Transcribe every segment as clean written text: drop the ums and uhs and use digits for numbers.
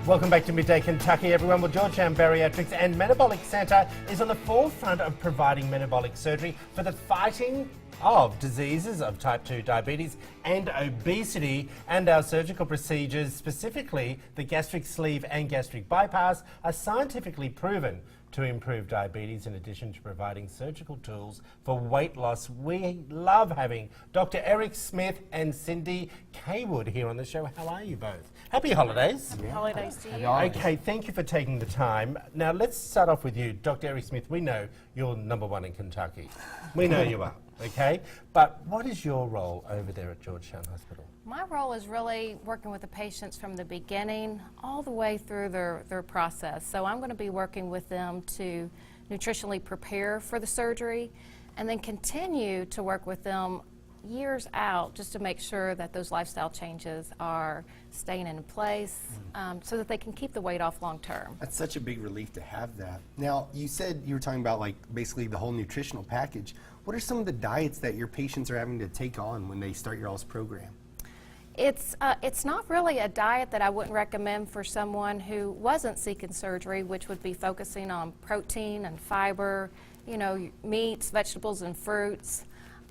Welcome back to Midday Kentucky, everyone. Well, Georgetown Bariatrics and Metabolic Centre is on the forefront of providing metabolic surgery for the fighting of diseases of type 2 diabetes and obesity, and our surgical procedures, specifically the gastric sleeve and gastric bypass, are scientifically proven to improve diabetes in addition to providing surgical tools for weight loss. We love having Dr. Eric Smith and Cindy Kaywood here on the show. How are you both? Happy holidays. Happy holidays to you. Okay, thank you for taking the time. Now let's start off with you. Dr. Eric Smith, we know you're #1 in Kentucky. We know you are, okay? But what is your role over there at Georgetown Hospital? My role is really working with the patients from the beginning all the way through their process. So I'm going to be working with them to nutritionally prepare for the surgery and then continue to work with them years out just to make sure that those lifestyle changes are staying in place so that they can keep the weight off long term. That's such a big relief to have that. Now, you said you were talking about like basically the whole nutritional package. What are some of the diets that your patients are having to take on when they start your all's program? It's not really a diet that I wouldn't recommend for someone who wasn't seeking surgery, which would be focusing on protein and fiber, you know, meats, vegetables, and fruits.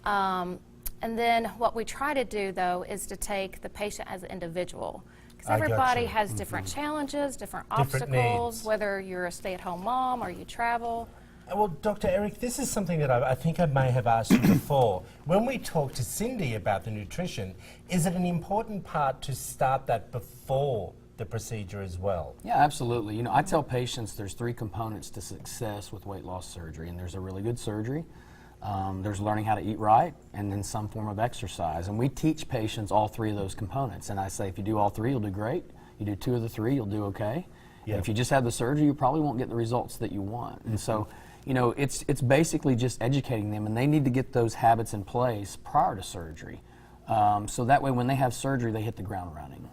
And then what we try to do, though, is to take the patient as an individual. Because everybody has different challenges, different obstacles, needs. whether you're a stay-at-home mom or you travel. Well, Dr. Eric, this is something that I think I may have asked you before. When we talked to Cindy about the nutrition, is it an important part to start that before the procedure as well? Yeah, absolutely. You know, I tell patients there's 3 components to success with weight loss surgery, and there's a really good surgery, there's learning how to eat right, and then some form of exercise. And we teach patients all 3 of those components. And I say if you do all 3, you'll do great. You do 2 of the 3, you'll do okay. Yeah. And if you just have the surgery, you probably won't get the results that you want. And so, you know, it's basically just educating them, and they need to get those habits in place prior to surgery. So that way when they have surgery, they hit the ground running.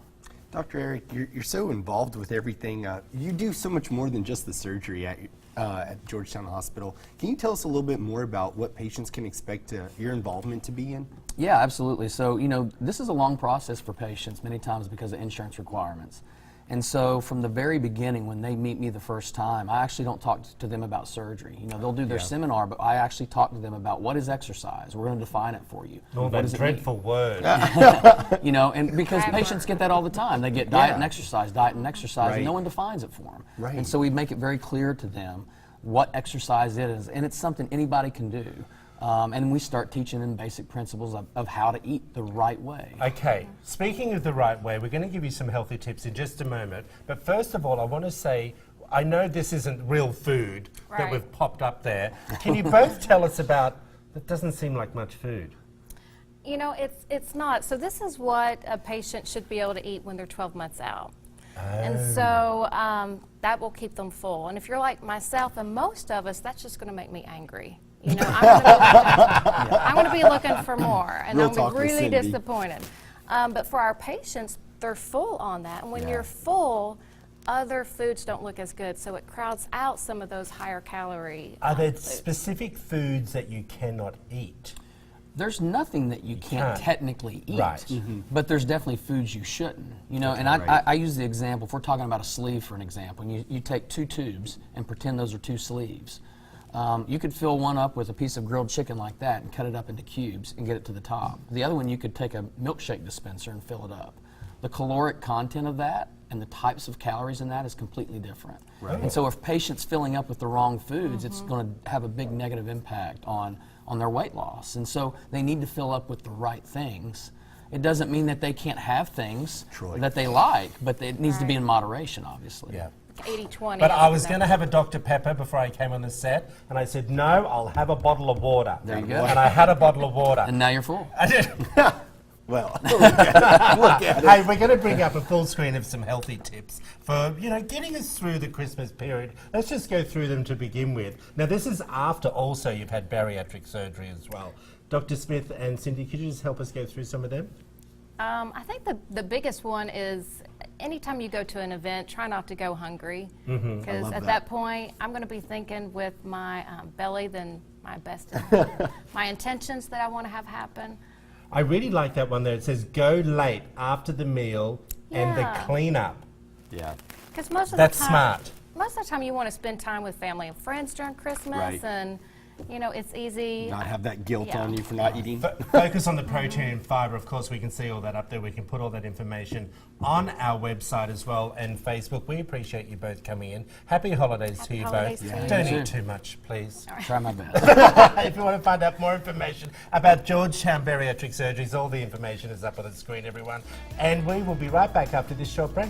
Dr. Eric, you're so involved with everything. You do so much more than just the surgery at Georgetown Hospital. Can you tell us a little bit more about what patients can expect your involvement to be in? Yeah, absolutely. So, you know, this is a long process for patients many times because of insurance requirements. And so from the very beginning, when they meet me the first time, I actually don't talk to them about surgery. You know, they'll do their seminar, but I actually talk to them about what is exercise. We're going to define it for you. Oh, that dreadful word. You know, and because patients get that all the time. They get diet and exercise, and no one defines it for them. Right. And so we make it very clear to them what exercise is, and it's something anybody can do. And we start teaching them basic principles of how to eat the right way. Okay, speaking of the right way, we're going to give you some healthy tips in just a moment. But first of all, I want to say, I know this isn't real food that we've popped up there. Can you both tell us about, that doesn't seem like much food. You know, it's not. So this is what a patient should be able to eat when they're 12 months out. And so that will keep them full. And if you're like myself and most of us, that's just going to make me angry. You know, I'm going to be looking for more, and I'm going to be really disappointed. But for our patients, they're full on that. And when you're full, other foods don't look as good, so it crowds out some of those higher calorie Are there foods. Specific foods that you cannot eat? There's nothing that you can't technically eat, but there's definitely foods you shouldn't. You know, and I use the example, if we're talking about a sleeve for an example, and you take 2 tubes and pretend those are 2 sleeves. You could fill one up with a piece of grilled chicken like that and cut it up into cubes and get it to the top. The other one, you could take a milkshake dispenser and fill it up. The caloric content of that and the types of calories in that is completely different. And so if patients filling up with the wrong foods, it's going to have a big negative impact on their weight loss. And so they need to fill up with the right things. It doesn't mean that they can't have things that they like, but it needs to be in moderation, obviously. Yeah. 80-20. But I was going to have a Dr. Pepper before I came on the set, and I said, no, I'll have a bottle of water. There you go. And I had a bottle of water. And now you're full. I did. Well, look at it. Hey, we're going to bring up a full screen of some healthy tips for, you know, getting us through the Christmas period. Let's just go through them to begin with. Now, this is after also you've had bariatric surgery as well. Dr. Smith and Cindy, could you just help us go through some of them? I think the biggest one is anytime you go to an event, try not to go hungry. Because at that point, I'm going to be thinking with my belly than my best, my intentions that I want to have happen. I really like that one there. It says, go late after the meal and the cleanup. Yeah. Because most of That's the time, smart. Most of the time, you want to spend time with family and friends during Christmas, Right. and you know it's easy. Not have that guilt Yeah. on you for not eating. Focus on the protein and fiber. Of course, we can see all that up there. We can put all that information on our website as well and Facebook. We appreciate you both coming in. Happy holidays to you holidays both. to you. Don't You eat too. too much, please. Try my best. If you want to find out more information about Georgetown Bariatric Surgeries, all the information is up on the screen, everyone. And we will be right back after this short break.